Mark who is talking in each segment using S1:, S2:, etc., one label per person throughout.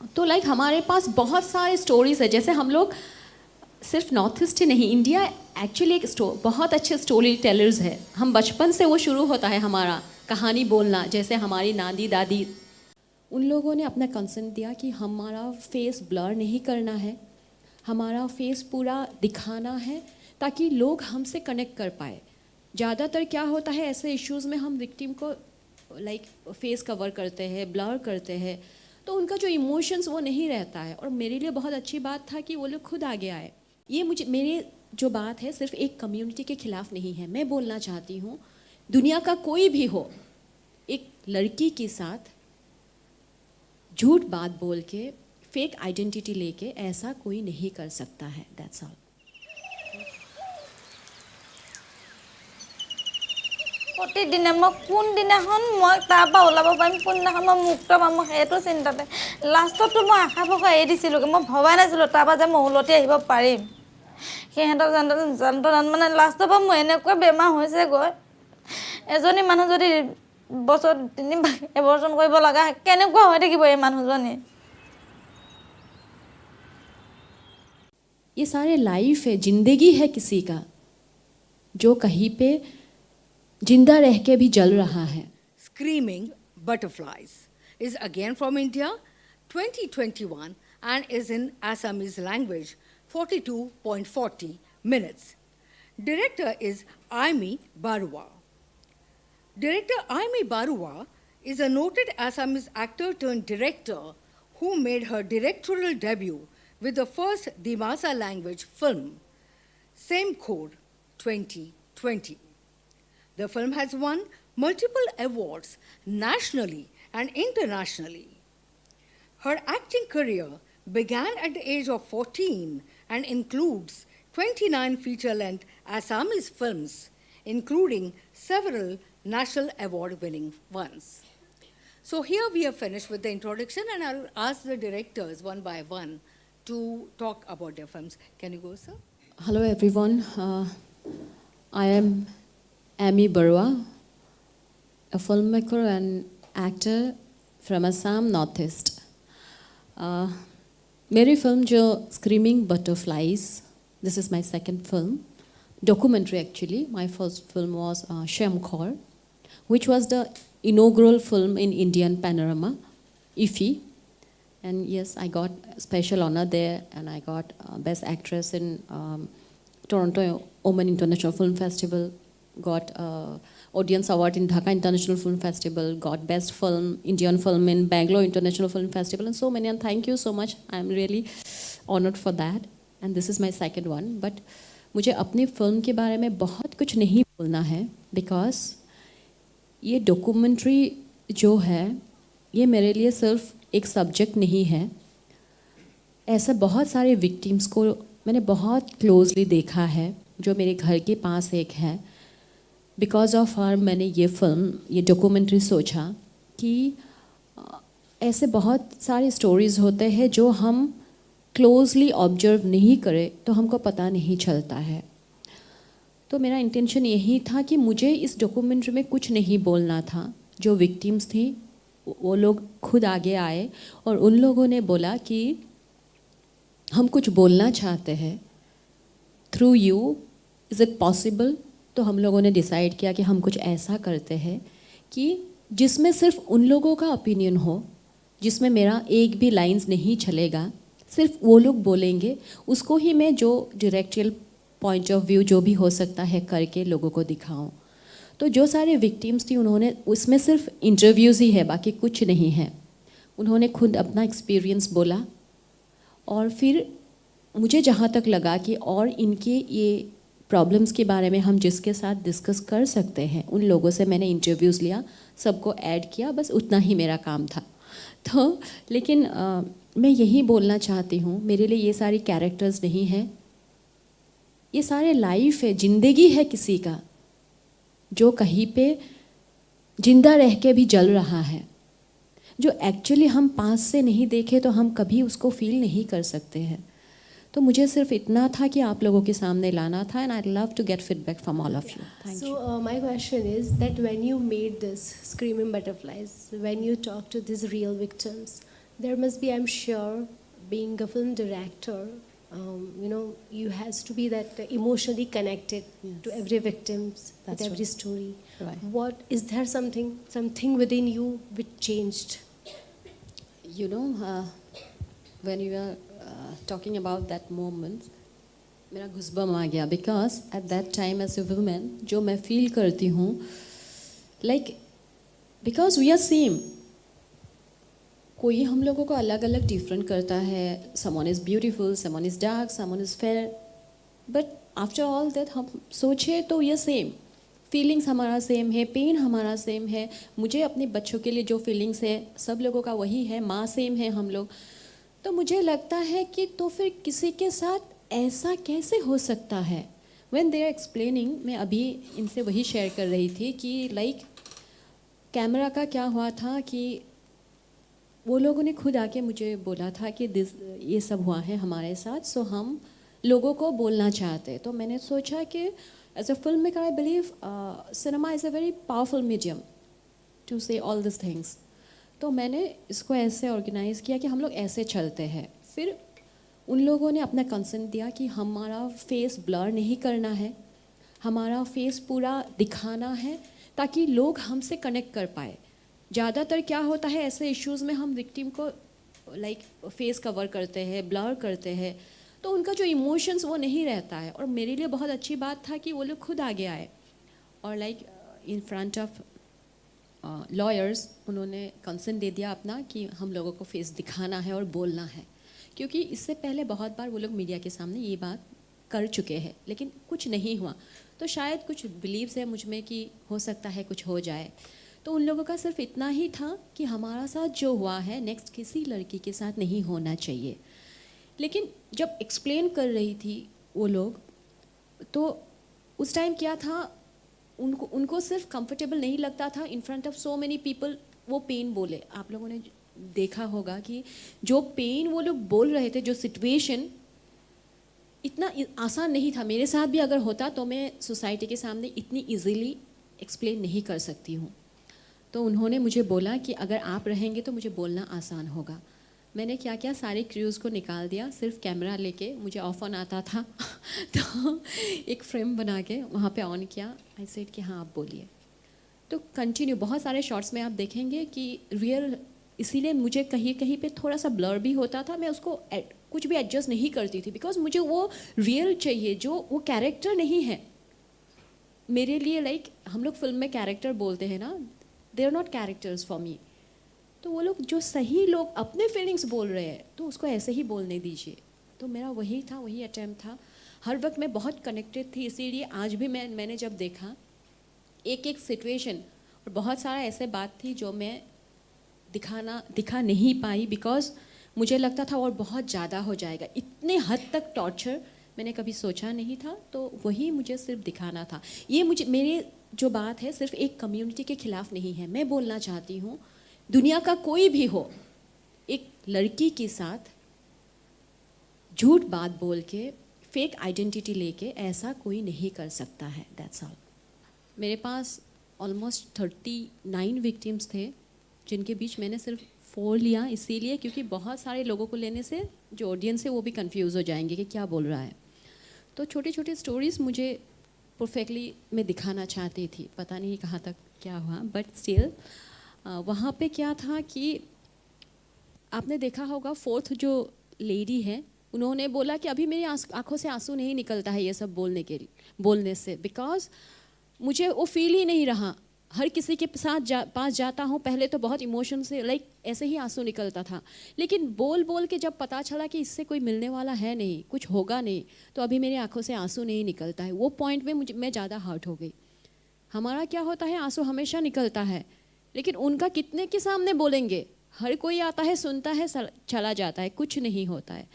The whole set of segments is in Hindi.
S1: तो लाइक हमारे पास बहुत सारे स्टोरीज है, जैसे हम लोग सिर्फ नॉर्थ ईस्ट ही नहीं, इंडिया एक्चुअली एक बहुत अच्छे स्टोरी टेलर्स है। हम बचपन से वो शुरू होता है हमारा कहानी बोलना, जैसे हमारी नानी दादी, उन लोगों ने अपना कंसेंट दिया कि हमारा फेस ब्लर नहीं करना है, हमारा फेस पूरा दिखाना है ताकि लोग हमसे कनेक्ट कर पाए। ज़्यादातर क्या होता है ऐसे इश्यूज़ में, हम विक्टिम को लाइक फेस कवर करते हैं, ब्लर करते हैं, तो उनका जो इमोशंस वो नहीं रहता है। और मेरे लिए बहुत अच्छी बात था कि वो लोग खुद आगे आए। ये मुझे, मेरे जो बात है सिर्फ एक कम्युनिटी के खिलाफ नहीं है। मैं बोलना चाहती हूँ दुनिया का कोई भी हो, एक लड़की के साथ झूठ बात बोल के, फेक आइडेंटिटी लेके ऐसा कोई नहीं कर सकता है। That's all.
S2: প্ৰতিদিনে মই কোনদিনাখন মই তাৰ পৰা ওলাব পাৰিম, কোনদিনাখন মই মুক্ত পাম, মই সেইটো চিন্তাতে লাষ্টতো মই আশা ভৰসা এৰি দিছিলোঁগৈ। মই ভবাই নাছিলোঁ তাৰ পৰা যে মই উলটি আহিব পাৰিম। সিহঁতৰ যন্ত্ৰণাত মানে লাষ্টৰ পৰা মোৰ এনেকুৱা বেমাৰ হৈছেগৈ। এজনী মানুহ যদি বছৰ এবছৰ কৰিব লগা হয়, কেনেকুৱা হৈ থাকিব এই মানুহজনী।
S1: ये सारे लाइफ है, जिंदगी है किसी का जो कहीं पे जिंदा रह के भी जल रहा है।
S3: Screaming Butterflies is again from India, 2021, and is in Assamese language, 42.40 minutes. Director is Aimi Barua. Director Aimi Barua is a noted Assamese actor turned director who made her directorial debut with the first Dimasa language film, Same Code 2020. The film has won multiple awards nationally and internationally. Her acting career began at the age of 14 and includes 29 feature-length Assamese films, including several national award-winning ones. So here we have finished with the introduction, and I'll ask the directors one by one to talk about their films. Can you go, sir?
S1: Hello everyone. I am Amy Barua, a filmmaker and actor from Assam, Northeast. मेरी फिल्म जो Screaming Butterflies, this is my second film, documentary actually. My first film was Shem Kaur, which was the inaugural film in Indian panorama, IFFI. And yes, I got special honor there, and I got Best Actress in Toronto Oman International Film Festival, got Audience Award in Dhaka International Film Festival, got Best Film, Indian Film in Bangalore International Film Festival, and so many, and thank you so much. I am really honored for that, and this is my second one. But मुझे अपनी फिल्म के बारे में बहुत कुछ नहीं बोलना है, because ये डॉक्यूमेंट्री जो है ये मेरे लिए सिर्फ एक सब्जेक्ट नहीं है। ऐसे बहुत सारे विक्टिम्स को मैंने बहुत क्लोजली देखा है, जो मेरे घर के पास एक है। बिकॉज ऑफ हर मैंने ये फिल्म, ये डॉक्यूमेंट्री सोचा कि ऐसे बहुत सारे स्टोरीज़ होते हैं जो हम क्लोजली ऑब्जर्व नहीं करें तो हमको पता नहीं चलता है। तो मेरा इंटेंशन यही था कि मुझे इस डॉक्यूमेंट्री में कुछ नहीं बोलना था। जो विक्टिम्स थी वो लोग खुद आगे आए और उन लोगों ने बोला कि हम कुछ बोलना चाहते हैं, through you, is it possible. तो हम लोगों ने डिसाइड किया कि हम कुछ ऐसा करते हैं कि जिसमें सिर्फ उन लोगों का ओपिनियन हो, जिसमें मेरा एक भी लाइंस नहीं चलेगा, सिर्फ वो लोग बोलेंगे, उसको ही मैं जो डायरेक्टरियल पॉइंट ऑफ व्यू जो भी हो सकता है करके लोगों को दिखाऊं। तो जो सारे विक्टिम्स थी उन्होंने, उसमें सिर्फ इंटरव्यूज़ ही है, बाकी कुछ नहीं है। उन्होंने खुद अपना एक्सपीरियंस बोला, और फिर मुझे जहाँ तक लगा कि और इनके ये प्रॉब्लम्स के बारे में हम जिसके साथ डिस्कस कर सकते हैं, उन लोगों से मैंने इंटरव्यूज़ लिया, सबको ऐड किया, बस उतना ही मेरा काम था। तो लेकिन मैं यही बोलना चाहती हूँ, मेरे लिए ये सारी कैरेक्टर्स नहीं हैं, ये सारे लाइफ है, ज़िंदगी है किसी का जो कहीं पे जिंदा रह के भी जल रहा है, जो एक्चुअली हम पास से नहीं देखे तो हम कभी उसको फील नहीं कर सकते हैं। तो मुझे सिर्फ इतना था कि आप लोगों के सामने लाना था, and I love to get feedback from all of you. Thank you.
S4: So my question is that when you made this Screaming Butterflies, when you talked to these real victims, There must be, I'm sure, being a film director, you has to be that emotionally connected to
S1: Yes.
S4: every victims, with
S1: That's
S4: every
S1: right.
S4: story.
S1: Right.
S4: What is there something within you which changed?
S1: You know, when you were talking about that moment, मेरा घुसबम आ गया because at that time as a women जो मैं फील करती हूँ like because we are same कोई हम लोगों को अलग अलग डिफरेंट करता है someone is beautiful someone is dark someone is fair but after all that हम सोचे तो ये सेम फीलिंग्स हमारा सेम है पेन हमारा सेम है मुझे अपने बच्चों के लिए जो फीलिंग्स है सब लोगों का वही है माँ सेम है हम लोग तो मुझे लगता है कि तो फिर किसी के साथ ऐसा कैसे हो सकता है व्हेन दे आर एक्सप्लेनिंग मैं अभी इनसे वही शेयर कर रही थी कि लाइक कैमरा का क्या हुआ था कि वो लोगों ने खुद आके मुझे बोला था कि ये सब हुआ है हमारे साथ सो हम लोगों को बोलना चाहते तो मैंने सोचा कि as a film maker I believe cinema is a very powerful medium to say all this things तो मैंने इसको ऐसे ऑर्गेनाइज़ किया कि हम लोग ऐसे चलते हैं फिर उन लोगों ने अपना कंसेंट दिया कि हमारा फेस ब्लर नहीं करना है हमारा फेस पूरा दिखाना है ताकि लोग हमसे कनेक्ट कर पाए ज़्यादातर क्या होता है ऐसे इश्यूज़ में हम विक्टिम को लाइक फेस कवर करते हैं ब्लर करते हैं तो उनका जो इमोशंस वो नहीं रहता है और मेरे लिए बहुत अच्छी बात था कि वो लोग खुद आगे आए और like in front of lawyers उन्होंने कंसेंट दे दिया अपना कि हम लोगों को फेस दिखाना है और बोलना है क्योंकि इससे पहले बहुत बार वो लोग मीडिया के सामने ये बात कर चुके हैं लेकिन कुछ नहीं हुआ तो शायद कुछ बिलीव्स है मुझ में कि हो सकता है कुछ हो जाए तो उन लोगों का सिर्फ इतना ही था कि हमारा साथ जो हुआ है नेक्स्ट किसी लड़की के साथ नहीं होना चाहिए लेकिन जब एक्सप्लेन कर रही थी वो लोग तो उस टाइम क्या था उनको सिर्फ कंफर्टेबल नहीं लगता था in front of so many people वो पेन बोले आप लोगों ने देखा होगा कि जो पेन वो लोग बोल रहे थे जो सिचुएशन इतना आसान नहीं था मेरे साथ भी अगर होता तो मैं सोसाइटी के सामने इतनी इजीली एक्सप्लेन नहीं कर सकती हूँ तो उन्होंने मुझे बोला कि अगर आप रहेंगे तो मुझे बोलना आसान होगा मैंने क्या क्या सारे क्रूज़ को निकाल दिया सिर्फ कैमरा लेके मुझे ऑफ ऑन आता था तो एक फ्रेम बना के वहाँ पे ऑन किया आई सेड कि हाँ आप बोलिए तो कंटिन्यू बहुत सारे शॉट्स में आप देखेंगे कि रियल इसीलिए मुझे कहीं कहीं पे थोड़ा सा ब्लर भी होता था मैं उसको कुछ भी एडजस्ट नहीं करती थी बिकॉज मुझे वो रियल चाहिए जो वो कैरेक्टर नहीं है मेरे लिए लाइक हम लोग फिल्म में कैरेक्टर बोलते हैं ना they are not characters for me तो वो लोग जो सही लोग अपने फीलिंग्स बोल रहे हैं तो उसको ऐसे ही बोलने दीजिए तो मेरा वही था वही अटैम्प्ट था हर वक्त मैं बहुत कनेक्टेड थी इसीलिए आज भी मैंने जब देखा एक एक सिचुएशन और बहुत सारा ऐसे बात थी जो मैं दिखा नहीं पाई बिकॉज मुझे लगता था और बहुत ज़्यादा हो जाएगा इतने हद तक टॉर्चर मैंने कभी सोचा नहीं था तो वही मुझे सिर्फ दिखाना था ये मुझे मेरे जो बात है सिर्फ एक कम्युनिटी के खिलाफ नहीं है मैं बोलना चाहती हूँ दुनिया का कोई भी हो एक लड़की के साथ झूठ बात बोल के फेक आइडेंटिटी लेके ऐसा कोई नहीं कर सकता है दैट्स ऑल मेरे पास ऑलमोस्ट 39 विक्टिम्स थे जिनके बीच मैंने सिर्फ 4 लिया इसीलिए क्योंकि बहुत सारे लोगों को लेने से जो ऑडियंस है वो भी कंफ्यूज हो जाएंगे कि क्या बोल रहा है तो छोटी छोटी स्टोरीज़ मुझे परफेक्टली मैं दिखाना चाहती थी पता नहीं कहाँ तक क्या हुआ बट स्टिल वहाँ पे क्या था कि आपने देखा होगा 4th जो लेडी है उन्होंने बोला कि अभी मेरी आंखों से आंसू नहीं निकलता है ये सब बोलने से बिकॉज मुझे वो फील ही नहीं रहा हर किसी के साथ पास जाता हूँ पहले तो बहुत इमोशन से लाइक ऐसे ही आंसू निकलता था लेकिन बोल के जब पता चला कि इससे कोई मिलने वाला है नहीं कुछ होगा नहीं तो अभी मेरी आंखों से आंसू नहीं निकलता है वो पॉइंट में मैं ज़्यादा हर्ट हो गई हमारा क्या होता है आंसू हमेशा निकलता है लेकिन उनका कितने के सामने बोलेंगे हर कोई आता है सुनता है चला जाता है कुछ नहीं होता है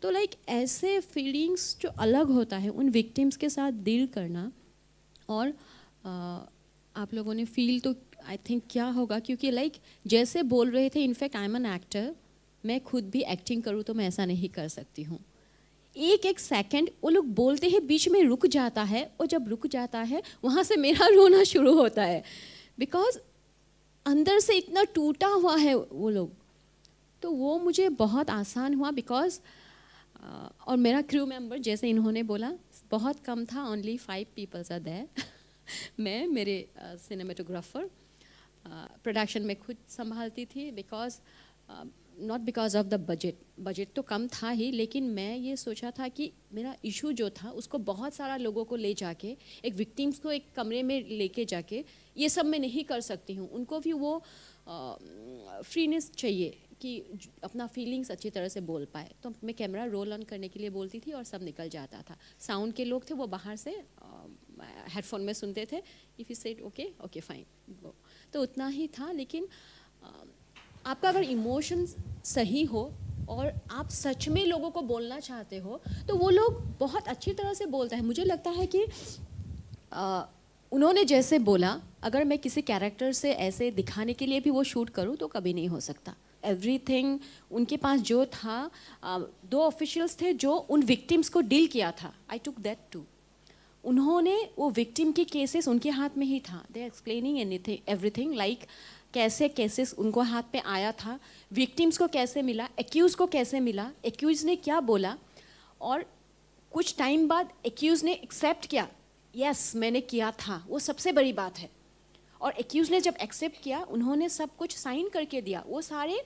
S1: तो लाइक ऐसे फीलिंग्स जो अलग होता है उन विक्टिम्स के साथ डील करना और आप लोगों ने फील तो आई थिंक क्या होगा क्योंकि लाइक जैसे बोल रहे थे in fact I am an actor मैं खुद भी एक्टिंग करूँ तो मैं ऐसा नहीं कर सकती हूँ एक सेकंड वो लोग बोलते हैं बीच में रुक जाता है और जब रुक जाता है वहाँ से मेरा रोना शुरू होता है बिकॉज अंदर से इतना टूटा हुआ है वो लोग तो वो मुझे बहुत आसान हुआ बिकॉज और मेरा क्रू मेंबर जैसे इन्होंने बोला बहुत कम था, ओनली 5 पीपल्स आर देयर। मैं, मेरे सिनेमेटोग्राफर, प्रोडक्शन में खुद संभालती थी because not because of the budget तो कम था ही, लेकिन मैं ये सोचा था कि मेरा इशू जो था उसको बहुत सारा लोगों को ले जाके, एक विक्टिम्स को एक कमरे में लेके जाके ये सब मैं नहीं कर सकती हूँ। उनको भी वो फ्रीनेस चाहिए कि अपना फीलिंग्स अच्छी तरह से बोल पाए। तो मैं कैमरा रोल ऑन करने के लिए बोलती थी और सब निकल जाता था। साउंड के लोग थे वो बाहर से हेडफोन में सुनते थे, if you said okay okay fine, तो उतना ही था। लेकिन आपका अगर इमोशंस सही हो और आप सच में लोगों को बोलना चाहते हो तो वो लोग बहुत अच्छी तरह से बोलते हैं। मुझे लगता है कि उन्होंने जैसे बोला, अगर मैं किसी कैरेक्टर से ऐसे दिखाने के लिए भी वो शूट करूँ तो कभी नहीं हो सकता। एवरीथिंग उनके पास जो था, 2 ऑफिशियल्स थे जो उन विक्टिम्स को डील किया था, आई टुक दैट टू। उन्होंने वो विक्टिम के केसेस उनके हाथ में ही था, दे एक्सप्लेनिंग एनीथिंग एवरीथिंग, लाइक कैसे केसेस उनको हाथ पे आया था, विक्टिम्स को कैसे मिला, एक्यूज को कैसे मिला, एक्यूज ने क्या बोला, और कुछ टाइम बाद एक्यूज ने एक्सेप्ट किया, यस मैंने किया था, वो सबसे बड़ी बात है। और एक्यूज ने जब एक्सेप्ट किया, उन्होंने सब कुछ साइन करके दिया। वो सारे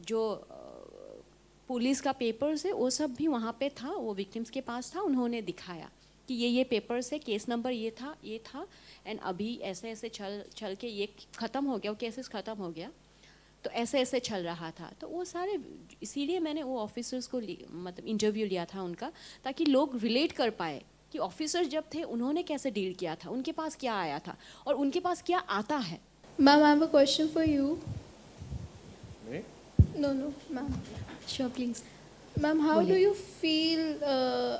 S1: जो पुलिस का पेपर्स है वो सब भी वहाँ पे था, वो विक्टिम्स के पास था। उन्होंने दिखाया कि ये पेपर्स है, केस नंबर ये था एंड अभी ऐसे ऐसे चल के ये ख़त्म हो गया, वो केसेस ख़त्म हो गया, तो ऐसे ऐसे चल रहा था। तो वो सारे, इसीलिए मैंने वो ऑफिसर्स को मतलब इंटरव्यू लिया था उनका, ताकि लोग रिलेट कर पाए कि ऑफिसर्स जब थे उन्होंने कैसे डील किया था, उनके पास क्या आया था और उनके पास क्या आता है।
S5: Ma'am, I have a question for you.
S6: Me?
S5: No, ma'am.
S1: Sure please.
S5: Ma'am, how do you feel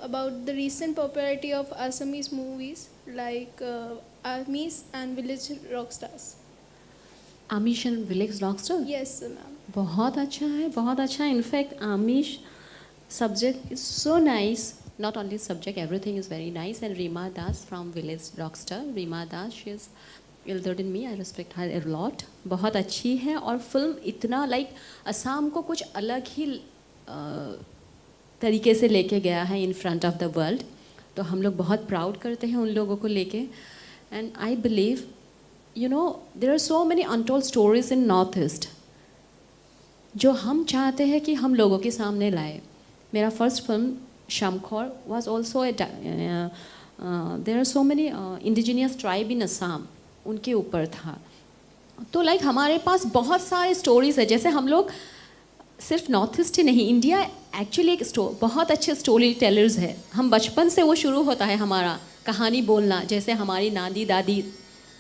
S5: about the recent popularity of Assamese movies like Armies and Village Rockstars?
S1: Aamis and village rockstar,
S5: Yes, ma'am.
S1: बहुत अच्छा है, बहुत अच्छा है। In fact Aamis subject is so nice, not only subject, everything is very nice. And Rima Das from Village Rockstar, Rima Das, she is elder than me, I respect her a lot. बहुत अच्छी है और फिल्म इतना लाइक असम को कुछ अलग ही तरीके से लेके गया है in front of the world, तो हम लोग बहुत प्राउड करते हैं उन लोगों को लेके। And I believe you know there are so many untold stories in North East जो हम चाहते हैं कि हम लोगों के सामने लाए। मेरा first film Shamkhor was also there are so many indigenous tribe in Assam, उनके ऊपर था। तो लाइक हमारे पास बहुत सारे स्टोरीज है, जैसे हम लोग सिर्फ नॉर्थ ईस्ट ही नहीं, इंडिया एक्चुअली एक बहुत अच्छे स्टोरी टेलर्स है। हम बचपन से वो शुरू होता है हमारा कहानी बोलना, जैसे हमारी नानी दादी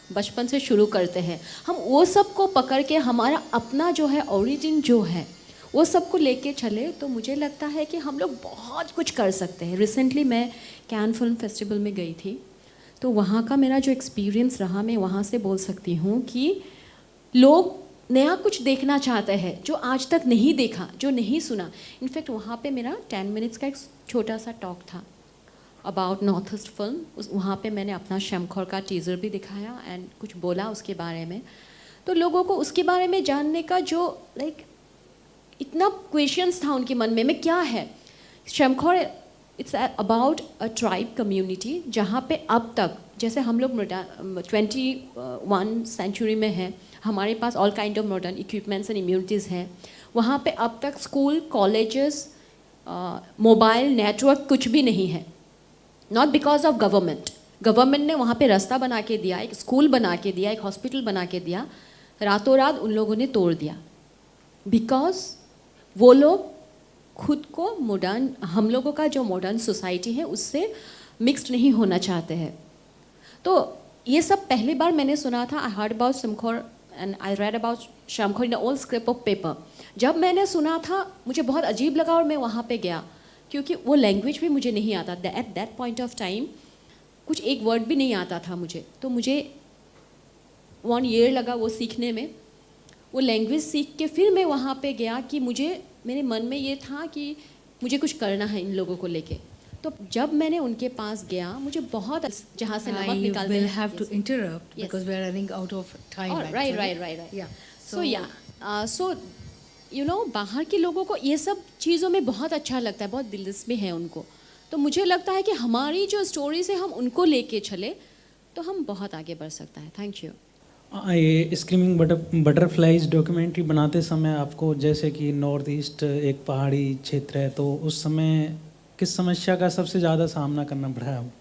S1: बचपन से शुरू करते हैं। हम वो सब को पकड़ के हमारा अपना जो है ओरिजिन जो है वो सब को लेके चले तो मुझे लगता है कि हम लोग बहुत कुछ कर सकते हैं। रिसेंटली मैं कैन फिल्म फेस्टिवल में गई थी, तो वहाँ का मेरा जो एक्सपीरियंस रहा, मैं वहाँ से बोल सकती हूँ कि लोग नया कुछ देखना चाहते हैं जो आज तक नहीं देखा, जो नहीं सुना। इनफैक्ट वहाँ पे मेरा 10 मिनट्स का एक छोटा सा टॉक था अबाउट नॉर्थ ईस्ट फिल्म। वहाँ पे मैंने अपना शमखोर का टीज़र भी दिखाया एंड कुछ बोला उसके बारे में। तो लोगों को उसके बारे में जानने का जो लाइक इतना क्वेश्चंस था उनके मन में क्या है। Shamkhor it's about a tribe community जहाँ पे अब तक जैसे हम लोग 21 सेंचुरी में हैं, हमारे पास all kind of modern equipments and immunities हैं। वहाँ पे अब तक स्कूल, कॉलेजेस, मोबाइल नेटवर्क कुछ भी नहीं है। नॉट बिकॉज ऑफ गवर्नमेंट ने वहाँ पे रास्ता बना के दिया, एक स्कूल बना के दिया, एक हॉस्पिटल बना के दिया, रातों रात उन लोगों ने तोड़ दिया। बिकॉज वो लोग खुद को मॉडर्न, हम लोगों का जो मॉडर्न सोसाइटी है उससे मिक्स्ड नहीं होना चाहते हैं। तो ये सब पहली बार मैंने सुना था। I heard about Shamkhor and I read about Shamkhor in old script of paper. जब मैंने सुना था मुझे बहुत अजीब लगा और मैं वहाँ पे गया, क्योंकि वो लैंग्वेज भी मुझे नहीं आता। At that point of time कुछ एक वर्ड भी नहीं आता था मुझे, तो मुझे 1 ईयर लगा वो सीखने में। वो लैंग्वेज सीख के फिर मैं वहाँ पे गया कि मेरे मन में ये था कि मुझे कुछ करना है इन लोगों को लेके। तो जब मैंने उनके पास गया, मुझे बहुत जहाँ से नमक निकालते हैं।
S3: I will have to interrupt because we are running out of time.
S1: Oh, right.
S3: Yeah.
S1: So बाहर के लोगों को ये सब चीज़ों में बहुत अच्छा लगता है, बहुत दिलचस्पी है उनको। तो मुझे लगता है कि हमारी जो स्टोरी से हम उनको लेके चले तो हम बहुत आगे बढ़ सकता है। Thank you.
S7: ये स्क्रीमिंग बटरफ्लाइज डॉक्यूमेंट्री बनाते समय आपको, जैसे कि नॉर्थ ईस्ट एक पहाड़ी क्षेत्र है, तो उस समय किस समस्या का सबसे ज़्यादा सामना करना पड़ा है?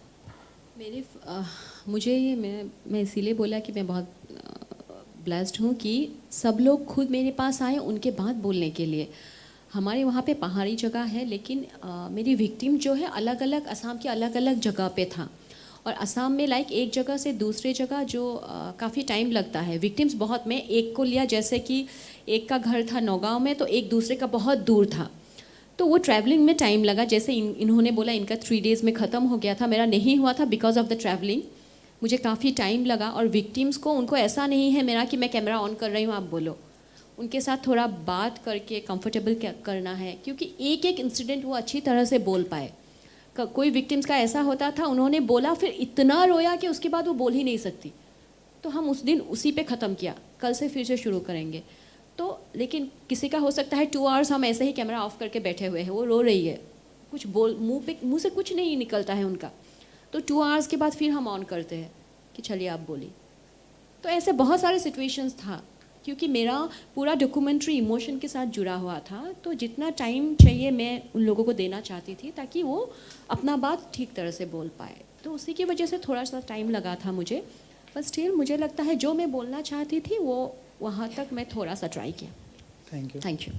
S1: मुझे ये मैं इसीलिए बोला कि मैं बहुत ब्लेस्ड हूँ कि सब लोग खुद मेरे पास आए उनके बाद बोलने के लिए। हमारे वहाँ पे पहाड़ी जगह है, लेकिन मेरी विक्टिम जो है अलग अलग असम की अलग अलग जगह पे था। और असम में लाइक एक जगह से दूसरे जगह जो काफ़ी टाइम लगता है। विक्टिम्स बहुत, मैं एक को लिया, जैसे कि एक का घर था नौगांव में तो एक दूसरे का बहुत दूर था, तो वो ट्रैवलिंग में टाइम लगा। जैसे इन्होंने बोला इनका 3 डेज़ में ख़त्म हो गया था, मेरा नहीं हुआ था बिकॉज ऑफ द ट्रैवलिंग। मुझे काफ़ी टाइम लगा। और विक्टिम्स को, उनको ऐसा नहीं है मेरा कि मैं कैमरा ऑन कर रही हूँ आप बोलो, उनके साथ थोड़ा बात करके कंफर्टेबल करना है, क्योंकि एक एक इंसिडेंट वो अच्छी तरह से बोल पाए। कोई विक्टिम्स का ऐसा होता था, उन्होंने बोला फिर इतना रोया कि उसके बाद वो बोल ही नहीं सकती, तो हम उस दिन उसी पे ख़त्म किया, कल से फिर से शुरू करेंगे। तो लेकिन किसी का हो सकता है 2 आवर्स हम ऐसे ही कैमरा ऑफ करके बैठे हुए हैं, वो रो रही है, कुछ बोल मुंह से कुछ नहीं निकलता है उनका, तो 2 आवर्स के बाद फिर हम ऑन करते हैं कि चलिए आप बोली। तो ऐसे बहुत सारे सिचुएशंस था, क्योंकि मेरा पूरा डॉक्यूमेंट्री इमोशन के साथ जुड़ा हुआ था, तो जितना टाइम चाहिए मैं उन लोगों को देना चाहती थी ताकि वो अपना बात ठीक तरह से बोल पाए। तो उसी की वजह से थोड़ा सा टाइम लगा था मुझे, पर स्टिल मुझे लगता है जो मैं बोलना चाहती थी वो वहाँ तक मैं थोड़ा सा ट्राई किया।
S7: Thank you.
S1: Thank you.